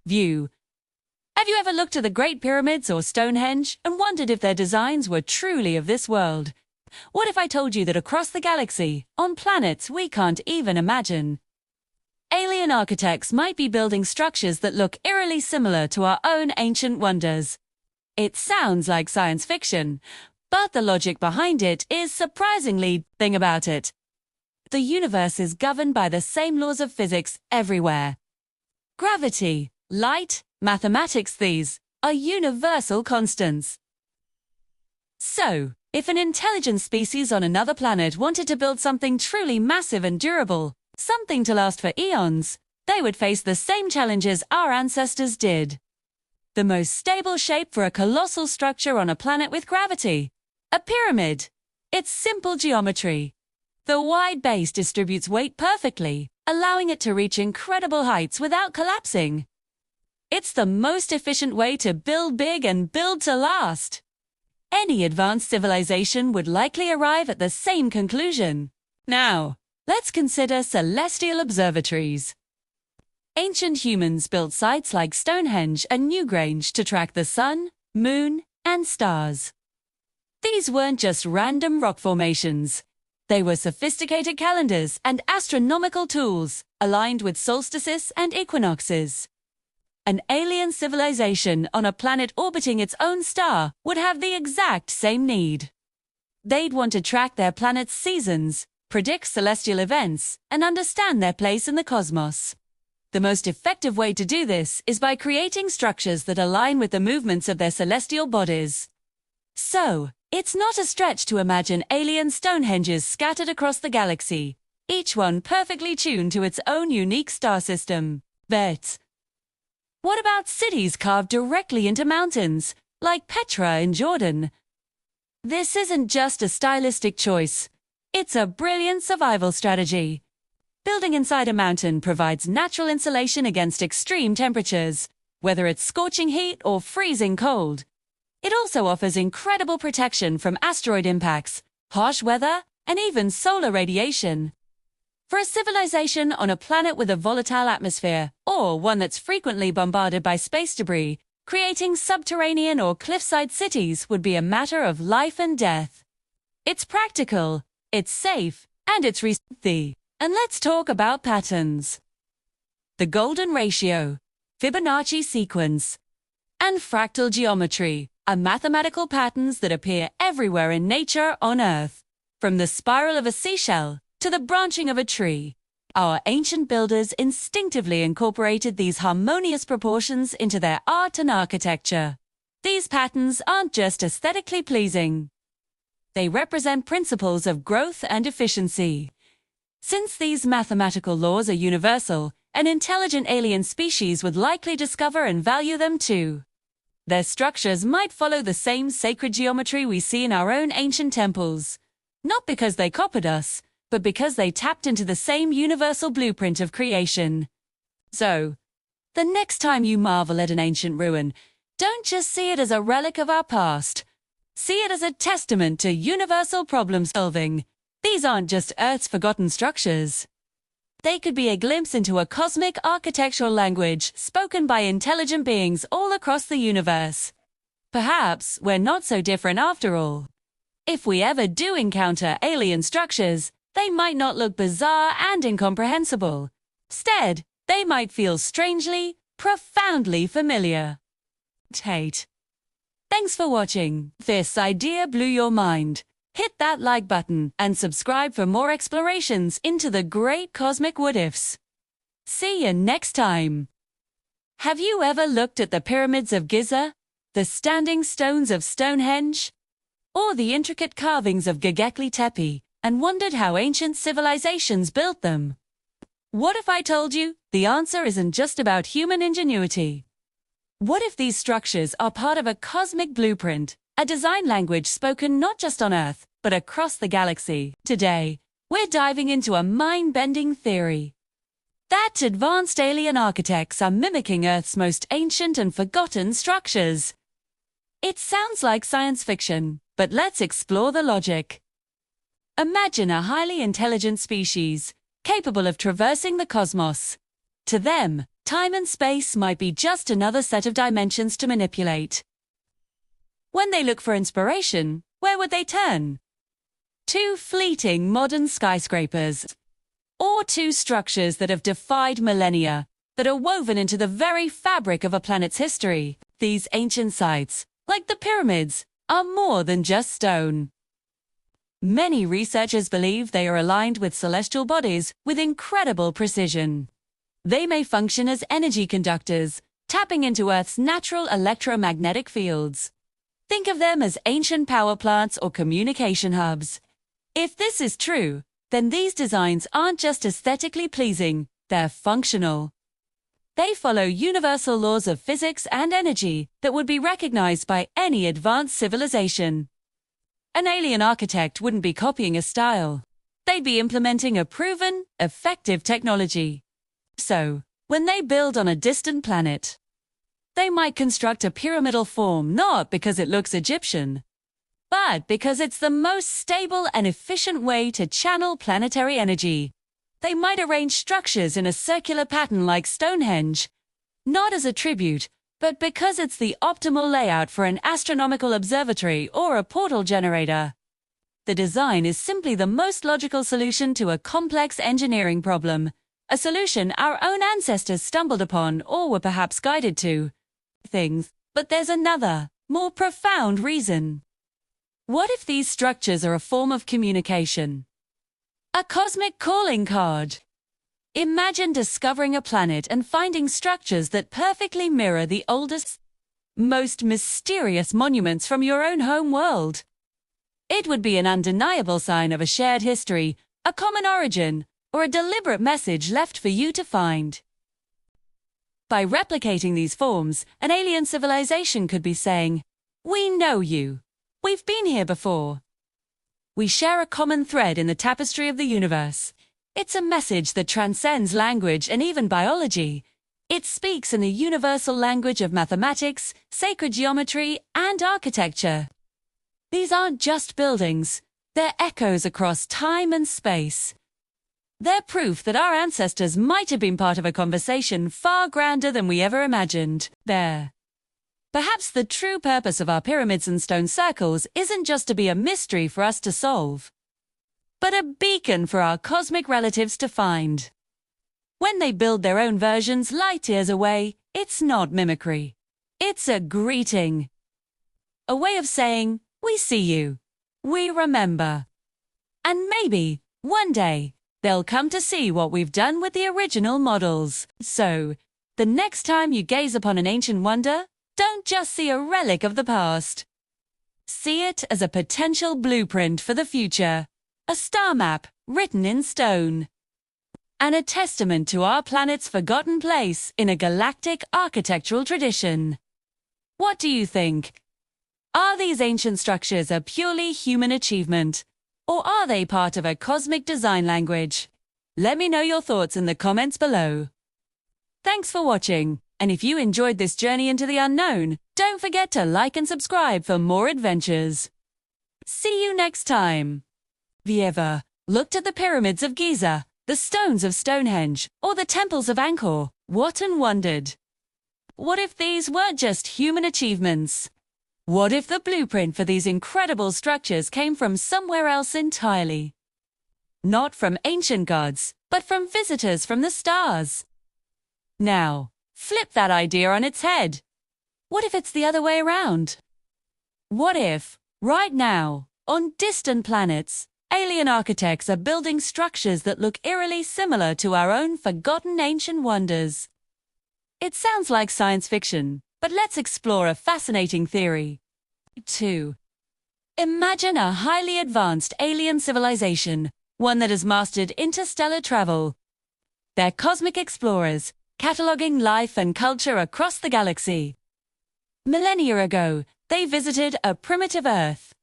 view. Have you ever looked at the Great Pyramids or Stonehenge and wondered if their designs were truly of this world? What if I told you that across the galaxy, on planets we can't even imagine, alien architects might be building structures that look eerily similar to our own ancient wonders? It sounds like science fiction, but the logic behind it is surprisingly thing about it. The universe is governed by the same laws of physics everywhere. Gravity, light, mathematics, these are universal constants. So, if an intelligent species on another planet wanted to build something truly massive and durable, something to last for eons, they would face the same challenges our ancestors did. The most stable shape for a colossal structure on a planet with gravity: a pyramid. It's simple geometry. The wide base distributes weight perfectly, allowing it to reach incredible heights without collapsing. It's the most efficient way to build big and build to last. Any advanced civilization would likely arrive at the same conclusion. Now, let's consider celestial observatories. Ancient humans built sites like Stonehenge and Newgrange to track the sun, moon, and stars. These weren't just random rock formations. They were sophisticated calendars and astronomical tools, aligned with solstices and equinoxes. An alien civilization on a planet orbiting its own star would have the exact same need. They'd want to track their planet's seasons, predict celestial events, and understand their place in the cosmos. The most effective way to do this is by creating structures that align with the movements of their celestial bodies. So, it's not a stretch to imagine alien Stonehenges scattered across the galaxy, each one perfectly tuned to its own unique star system. But what about cities carved directly into mountains, like Petra in Jordan? This isn't just a stylistic choice. It's a brilliant survival strategy. Building inside a mountain provides natural insulation against extreme temperatures, whether it's scorching heat or freezing cold. It also offers incredible protection from asteroid impacts, harsh weather, and even solar radiation. For a civilization on a planet with a volatile atmosphere, or one that's frequently bombarded by space debris, creating subterranean or cliffside cities would be a matter of life and death. It's practical, it's safe, and it's risky. And let's talk about patterns. The golden ratio, Fibonacci sequence, and fractal geometry are mathematical patterns that appear everywhere in nature on Earth, from the spiral of a seashell to the branching of a tree. Our ancient builders instinctively incorporated these harmonious proportions into their art and architecture. These patterns aren't just aesthetically pleasing. They represent principles of growth and efficiency. Since these mathematical laws are universal, an intelligent alien species would likely discover and value them too. Their structures might follow the same sacred geometry we see in our own ancient temples, not because they copied us, but because they tapped into the same universal blueprint of creation. So, the next time you marvel at an ancient ruin, don't just see it as a relic of our past. See it as a testament to universal problem solving. These aren't just Earth's forgotten structures. They could be a glimpse into a cosmic architectural language spoken by intelligent beings all across the universe. Perhaps we're not so different after all. If we ever do encounter alien structures, they might not look bizarre and incomprehensible. Instead, they might feel strangely, profoundly familiar. Tate. Thanks for watching. If this idea blew your mind, hit that like button and subscribe for more explorations into the great cosmic what-ifs. See you next time. Have you ever looked at the pyramids of Giza, the standing stones of Stonehenge, or the intricate carvings of Göbekli Tepe, and wondered how ancient civilizations built them? What if I told you the answer isn't just about human ingenuity? What if these structures are part of a cosmic blueprint, a design language spoken not just on Earth, but across the galaxy? Today, we're diving into a mind-bending theory that advanced alien architects are mimicking Earth's most ancient and forgotten structures. It sounds like science fiction, but let's explore the logic. Imagine a highly intelligent species, capable of traversing the cosmos. To them, time and space might be just another set of dimensions to manipulate. When they look for inspiration, where would they turn? To fleeting modern skyscrapers, or to structures that have defied millennia, that are woven into the very fabric of a planet's history. These ancient sites, like the pyramids, are more than just stone. Many researchers believe they are aligned with celestial bodies with incredible precision. They may function as energy conductors, tapping into Earth's natural electromagnetic fields. Think of them as ancient power plants or communication hubs. If this is true, then these designs aren't just aesthetically pleasing, they're functional. They follow universal laws of physics and energy that would be recognized by any advanced civilization. An alien architect wouldn't be copying a style. They'd be implementing a proven, effective technology. So, when they build on a distant planet, they might construct a pyramidal form not because it looks Egyptian, but because it's the most stable and efficient way to channel planetary energy. They might arrange structures in a circular pattern like Stonehenge, not as a tribute, but because it's the optimal layout for an astronomical observatory or a portal generator. The design is simply the most logical solution to a complex engineering problem, a solution our own ancestors stumbled upon or were perhaps guided to. But there's another, more profound reason. What if these structures are a form of communication? A cosmic calling card. Imagine discovering a planet and finding structures that perfectly mirror the oldest, most mysterious monuments from your own home world. It would be an undeniable sign of a shared history, a common origin, or a deliberate message left for you to find. By replicating these forms, an alien civilization could be saying, "We know you. We've been here before." We share a common thread in the tapestry of the universe. It's a message that transcends language and even biology. It speaks in the universal language of mathematics, sacred geometry, and architecture. These aren't just buildings. They're echoes across time and space. They're proof that our ancestors might have been part of a conversation far grander than we ever imagined. Perhaps the true purpose of our pyramids and stone circles isn't just to be a mystery for us to solve, but a beacon for our cosmic relatives to find. When they build their own versions light years away, it's not mimicry. It's a greeting. A way of saying, "We see you. We remember." And maybe, one day, they'll come to see what we've done with the original models. So, the next time you gaze upon an ancient wonder, don't just see a relic of the past. See it as a potential blueprint for the future, a star map written in stone, and a testament to our planet's forgotten place in a galactic architectural tradition. What do you think? Are these ancient structures a purely human achievement, or are they part of a cosmic design language? Let me know your thoughts in the comments below. Thanks for watching. And if you enjoyed this journey into the unknown, don't forget to like and subscribe for more adventures. See you next time. Have you ever looked at the pyramids of Giza, the stones of Stonehenge, or the temples of Angkor? What and wondered? What if these weren't just human achievements? What if the blueprint for these incredible structures came from somewhere else entirely? Not from ancient gods, but from visitors from the stars. Now, flip that idea on its head. What if it's the other way around? What if, right now, on distant planets, alien architects are building structures that look eerily similar to our own forgotten ancient wonders? It sounds like science fiction, but let's explore a fascinating theory. 2. Imagine a highly advanced alien civilization, one that has mastered interstellar travel. They're cosmic explorers, cataloging life and culture across the galaxy. Millennia ago, they visited a primitive Earth.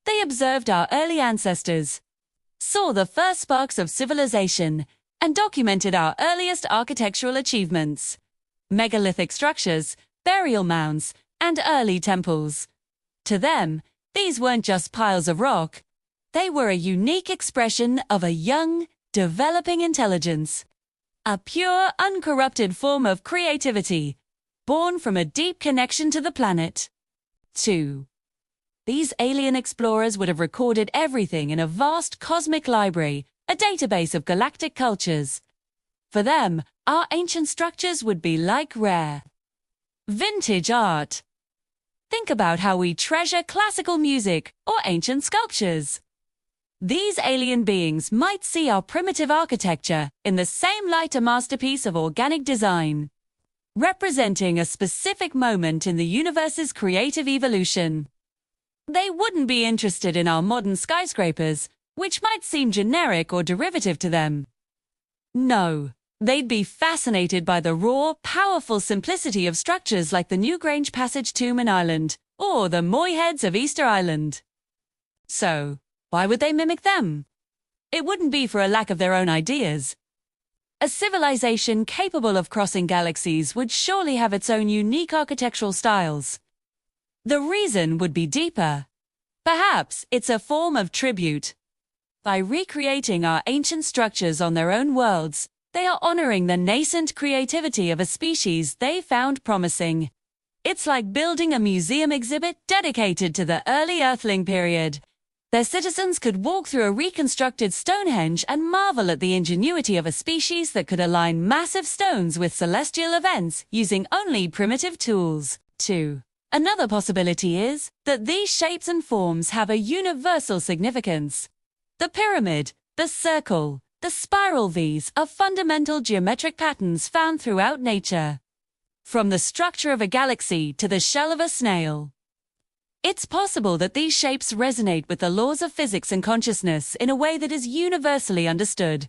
They observed our early ancestors, saw the first sparks of civilization, and documented our earliest architectural achievements: megalithic structures, burial mounds, and early temples. To them, these weren't just piles of rock. They were a unique expression of a young, developing intelligence. A pure, uncorrupted form of creativity, born from a deep connection to the planet. 2. These alien explorers would have recorded everything in a vast cosmic library, a database of galactic cultures. For them, our ancient structures would be like rare vintage art. Think about how we treasure classical music or ancient sculptures. These alien beings might see our primitive architecture in the same light a masterpiece of organic design, representing a specific moment in the universe's creative evolution. They wouldn't be interested in our modern skyscrapers, which might seem generic or derivative to them. No, they'd be fascinated by the raw, powerful simplicity of structures like the Newgrange Passage tomb in Ireland, or the Moyheads of Easter Island. So, why would they mimic them? It wouldn't be for a lack of their own ideas. A civilization capable of crossing galaxies would surely have its own unique architectural styles. The reason would be deeper. Perhaps it's a form of tribute. By recreating our ancient structures on their own worlds, they are honoring the nascent creativity of a species they found promising. It's like building a museum exhibit dedicated to the early Earthling period. Their citizens could walk through a reconstructed Stonehenge and marvel at the ingenuity of a species that could align massive stones with celestial events using only primitive tools. 2. Another possibility is that these shapes and forms have a universal significance. The pyramid, the circle, the spiral V's are fundamental geometric patterns found throughout nature. From the structure of a galaxy to the shell of a snail. It's possible that these shapes resonate with the laws of physics and consciousness in a way that is universally understood.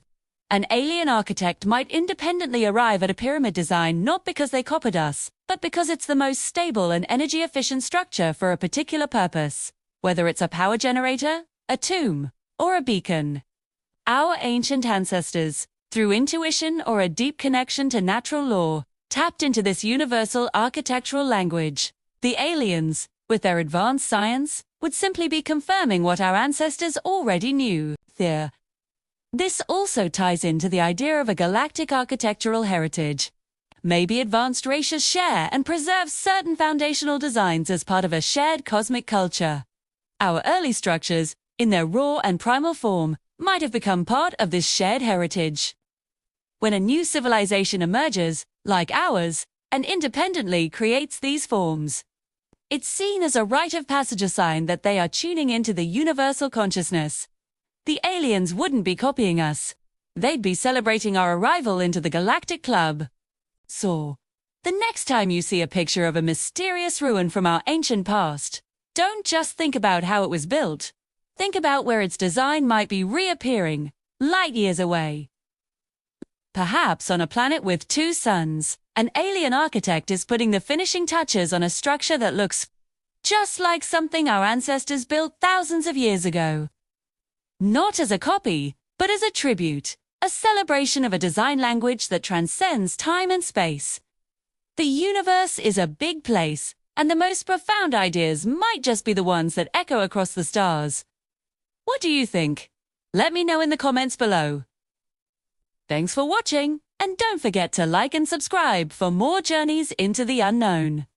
An alien architect might independently arrive at a pyramid design not because they copied us, but because it's the most stable and energy-efficient structure for a particular purpose, whether it's a power generator, a tomb, or a beacon. Our ancient ancestors, through intuition or a deep connection to natural law, tapped into this universal architectural language. The aliens, with their advanced science, would simply be confirming what our ancestors already knew. This also ties into the idea of a galactic architectural heritage. Maybe advanced races share and preserve certain foundational designs as part of a shared cosmic culture. Our early structures, in their raw and primal form, might have become part of this shared heritage. When a new civilization emerges, like ours, and independently creates these forms, it's seen as a rite of passage, a sign that they are tuning into the universal consciousness. The aliens wouldn't be copying us. They'd be celebrating our arrival into the galactic club. So, the next time you see a picture of a mysterious ruin from our ancient past, don't just think about how it was built. Think about where its design might be reappearing, light years away. Perhaps on a planet with 2 suns, an alien architect is putting the finishing touches on a structure that looks just like something our ancestors built thousands of years ago. Not as a copy, but as a tribute, a celebration of a design language that transcends time and space. The universe is a big place, and the most profound ideas might just be the ones that echo across the stars. What do you think? Let me know in the comments below. Thanks for watching, and don't forget to like and subscribe for more journeys into the unknown.